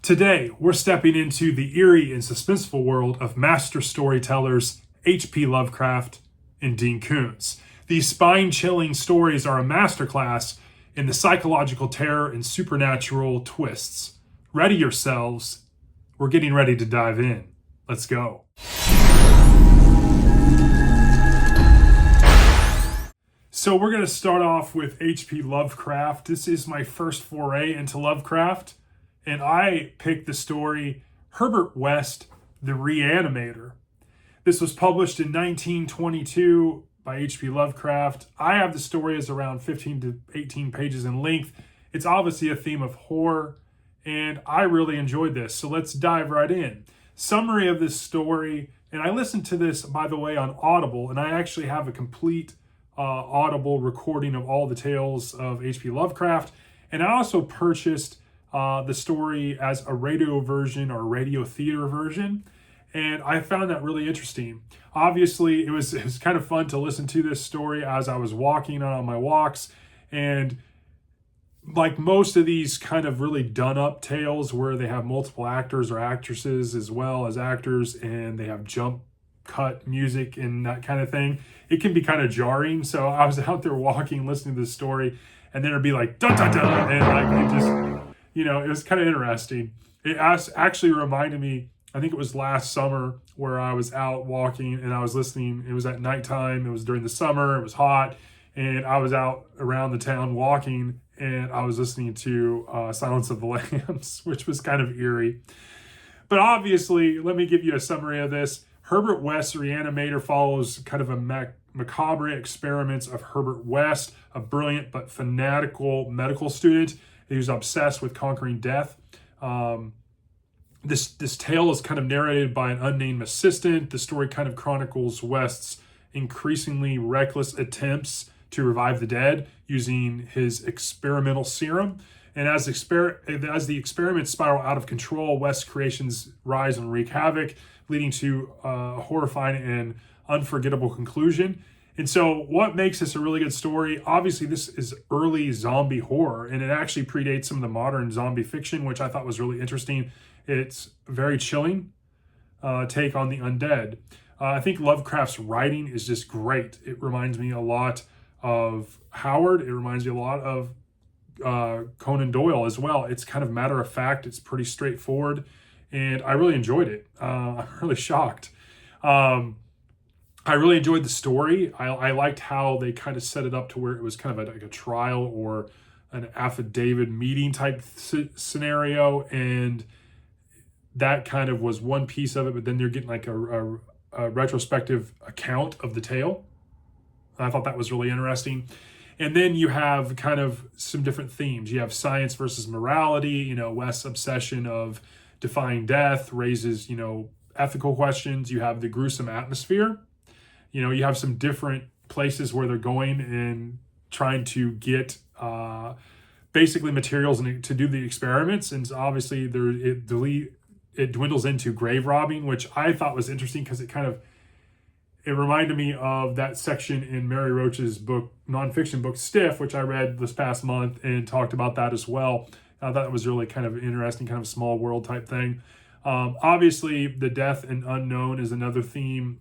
Today, we're stepping into the eerie and suspenseful world of master storytellers H.P. Lovecraft and Dean Koontz. These spine-chilling stories are a masterclass in the psychological terror and supernatural twists. Ready yourselves. We're getting ready to dive in. Let's go. So we're going to start off with H.P. Lovecraft. This is my first foray into Lovecraft. And I picked the story Herbert West, the Reanimator. This was published in 1922 by H.P. Lovecraft. I have the story as around 15 to 18 pages in length. It's obviously a theme of horror, and I really enjoyed this. So let's dive right in. Summary of this story, and I listened to this, by the way, on Audible, and I actually have a complete Audible recording of all the tales of H.P. Lovecraft. And I also purchased the story as a radio version or radio theater version, and I found that really interesting. Obviously, it was kind of fun to listen to this story as I was walking on my walks, and like most of these kind of really done up tales where they have multiple actors or actresses as well as actors, and they have jump cut music and that kind of thing, it can be kind of jarring. So I was out there walking, listening to this story, and then it'd be like dun dun dun, and like it just, it was kind of interesting. It actually reminded me, I think it was last summer where I was out walking and I was listening. It was at nighttime. It was during the summer. It was hot. And I was out around the town walking and I was listening to Silence of the Lambs, which was kind of eerie. But obviously, let me give you a summary of this. Herbert West's Reanimator follows kind of a macabre experiments of Herbert West, a brilliant but fanatical medical student. He was obsessed with conquering death. This tale is kind of narrated by an unnamed assistant. The story kind of chronicles West's increasingly reckless attempts to revive the dead using his experimental serum. And as the experiments spiral out of control, West's creations rise and wreak havoc, leading to a horrifying and unforgettable conclusion. And so what makes this a really good story? Obviously, this is early zombie horror, and it actually predates some of the modern zombie fiction, which I thought was really interesting. It's a very chilling take on the undead. I think Lovecraft's writing is just great. It reminds me a lot of Howard. It reminds me a lot of Conan Doyle as well. It's kind of matter of fact. It's pretty straightforward, and I really enjoyed it. I'm really shocked. I really enjoyed the story. I liked how they kind of set it up to where it was kind of like a trial or an affidavit meeting type scenario, and that kind of was one piece of it, but then you're getting like a retrospective account of the tale. I thought that was really interesting. And then you have kind of some different themes. You have science versus morality. West's obsession of defying death raises, ethical questions. You have the gruesome atmosphere. You have some different places where they're going and trying to get basically materials to do the experiments. And obviously it dwindles into grave robbing, which I thought was interesting because it reminded me of that section in Mary Roach's book, nonfiction book, Stiff, which I read this past month and talked about that as well. I thought it was really kind of interesting, kind of small world type thing. Obviously, the death and unknown is another theme.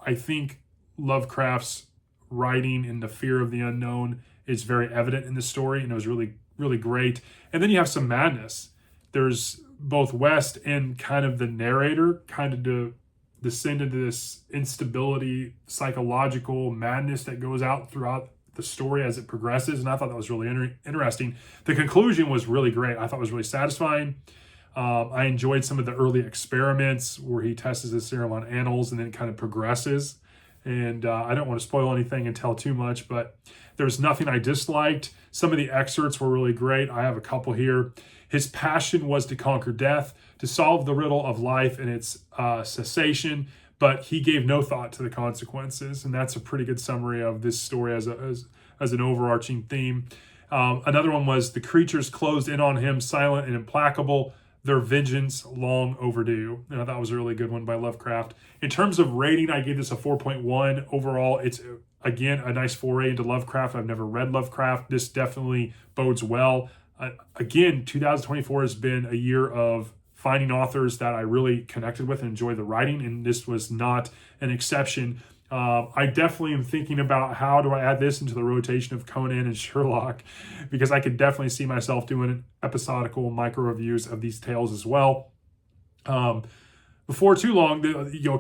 I think Lovecraft's writing and the fear of the unknown is very evident in the story, and it was really, really great. And then you have some madness. There's both West and kind of the narrator kind of descend into this instability, psychological madness that goes out throughout the story as it progresses, and I thought that was really interesting. The conclusion was really great. I thought it was really satisfying. I enjoyed some of the early experiments where he tests his serum on animals and then kind of progresses. And I don't want to spoil anything and tell too much, but there's nothing I disliked. Some of the excerpts were really great. I have a couple here. His passion was to conquer death, to solve the riddle of life and its cessation, but he gave no thought to the consequences. And that's a pretty good summary of this story as an overarching theme. Another one was the creatures closed in on him, silent and implacable, their vengeance long overdue. And I thought it was a really good one by Lovecraft. In terms of rating, I gave this a 4.1. Overall, it's, again, a nice foray into Lovecraft. I've never read Lovecraft. This definitely bodes well. Again, 2024 has been a year of finding authors that I really connected with and enjoy the writing, and this was not an exception. I definitely am thinking about how do I add this into the rotation of Conan and Sherlock, because I could definitely see myself doing episodical micro reviews of these tales as well. Before too long,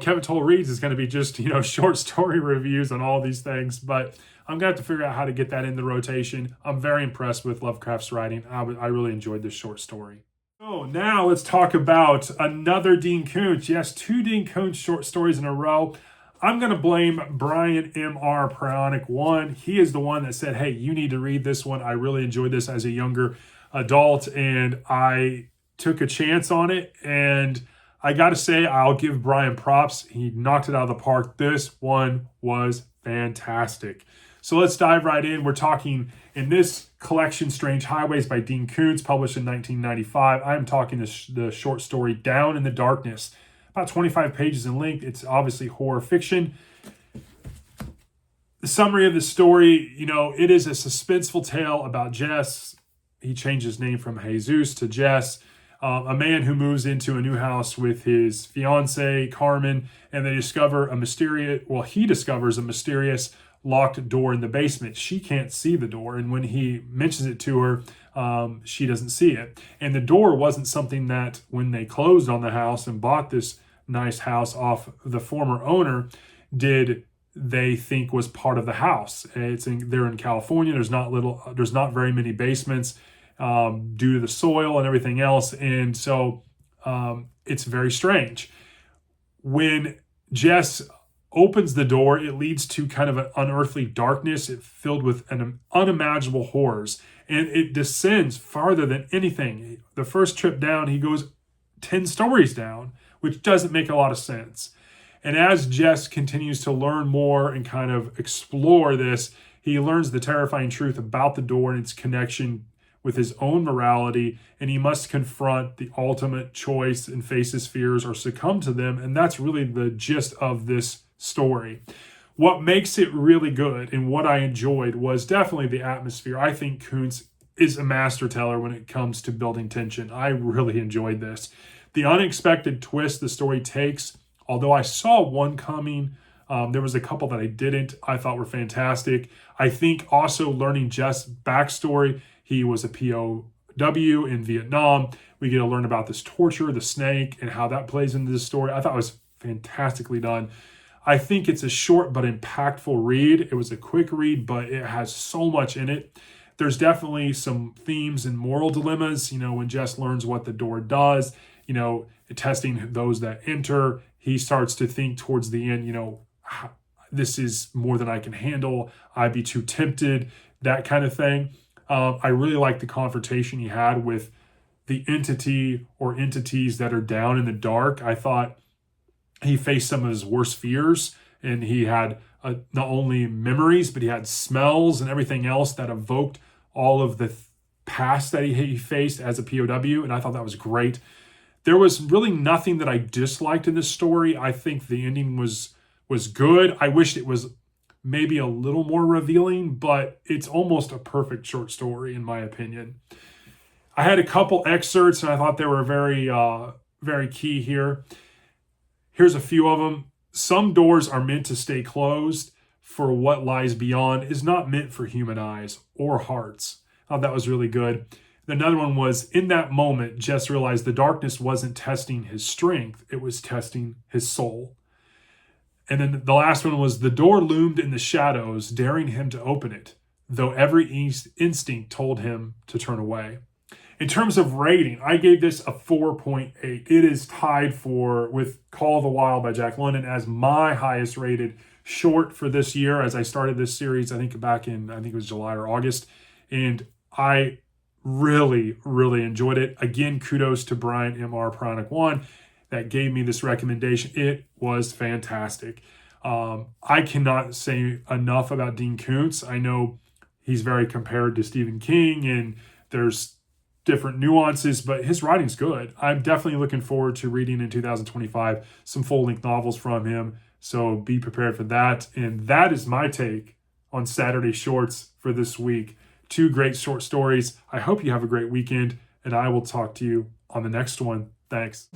Kevin Toll Reads is going to be just, short story reviews on all these things, but I'm going to have to figure out how to get that in the rotation. I'm very impressed with Lovecraft's writing. I really enjoyed this short story. So now let's talk about another Dean Koontz. Yes, 2 Dean Koontz short stories in a row. I'm going to blame Brian M.R. Prionic 1. He is the one that said, hey, you need to read this one. I really enjoyed this as a younger adult, and I took a chance on it, and I got to say, I'll give Brian props. He knocked it out of the park. This one was fantastic. So let's dive right in. We're talking in this collection, Strange Highways by Dean Koontz, published in 1995. I'm talking the short story Down in the Darkness. About 25 pages in length. It's obviously horror fiction. The summary of the story, it is a suspenseful tale about Jess. He changed his name from Jesus to Jess. A man who moves into a new house with his fiancée, Carmen, and he discovers a mysterious locked door in the basement. She can't see the door, and when he mentions it to her, she doesn't see it. And the door wasn't something that, when they closed on the house and bought this nice house off the former owner, did they think was part of the house. They're in California. There's not very many basements due to the soil and everything else, and so it's very strange. When Jess opens the door, it leads to kind of an unearthly darkness. It's filled with unimaginable horrors, and it descends farther than anything. The first trip down, he goes 10 stories down, which doesn't make a lot of sense. And as Jess continues to learn more and kind of explore this, he learns the terrifying truth about the door and its connection with his own morality, and he must confront the ultimate choice and face his fears or succumb to them. And that's really the gist of this story. What makes it really good and what I enjoyed was definitely the atmosphere. I think Koontz is a master teller when it comes to building tension. I really enjoyed this. The unexpected twist the story takes, although I saw one coming, there was a couple that I didn't, I thought were fantastic. I think also learning Jess' backstory. He was a POW in Vietnam. We get to learn about this torture, the snake, and how that plays into this story. I thought it was fantastically done. I think it's a short but impactful read. It was a quick read, but it has so much in it. There's definitely some themes and moral dilemmas, when Jess learns what the door does, testing those that enter. He starts to think towards the end, this is more than I can handle. I'd be too tempted, that kind of thing. I really like the confrontation he had with the entity or entities that are down in the dark. I thought he faced some of his worst fears, and he had not only memories, but he had smells and everything else that evoked all of the past that he faced as a POW, and I thought that was great. There was really nothing that I disliked in this story. I think the ending was good. I wished it was maybe a little more revealing, but it's almost a perfect short story in my opinion. I had a couple excerpts and I thought they were very, very key here. Here's a few of them. Some doors are meant to stay closed, for what lies beyond is not meant for human eyes or hearts. I thought that was really good. Another one was, in that moment, Jess realized the darkness wasn't testing his strength, it was testing his soul. And then the last one was, the door loomed in the shadows, daring him to open it, though every instinct told him to turn away. In terms of rating, I gave this a 4.8. It is tied with Call of the Wild by Jack London as my highest rated short for this year, as I started this series, I think back in, it was July or August. And I really, really enjoyed it. Again, kudos to Brian M.R. Prionic 1 that gave me this recommendation. It was fantastic. I cannot say enough about Dean Koontz. I know he's very compared to Stephen King, and there's different nuances, but his writing's good. I'm definitely looking forward to reading in 2025 some full-length novels from him, so be prepared for that. And that is my take on Saturday Shorts for this week. 2 great short stories. I hope you have a great weekend, and I will talk to you on the next one. Thanks.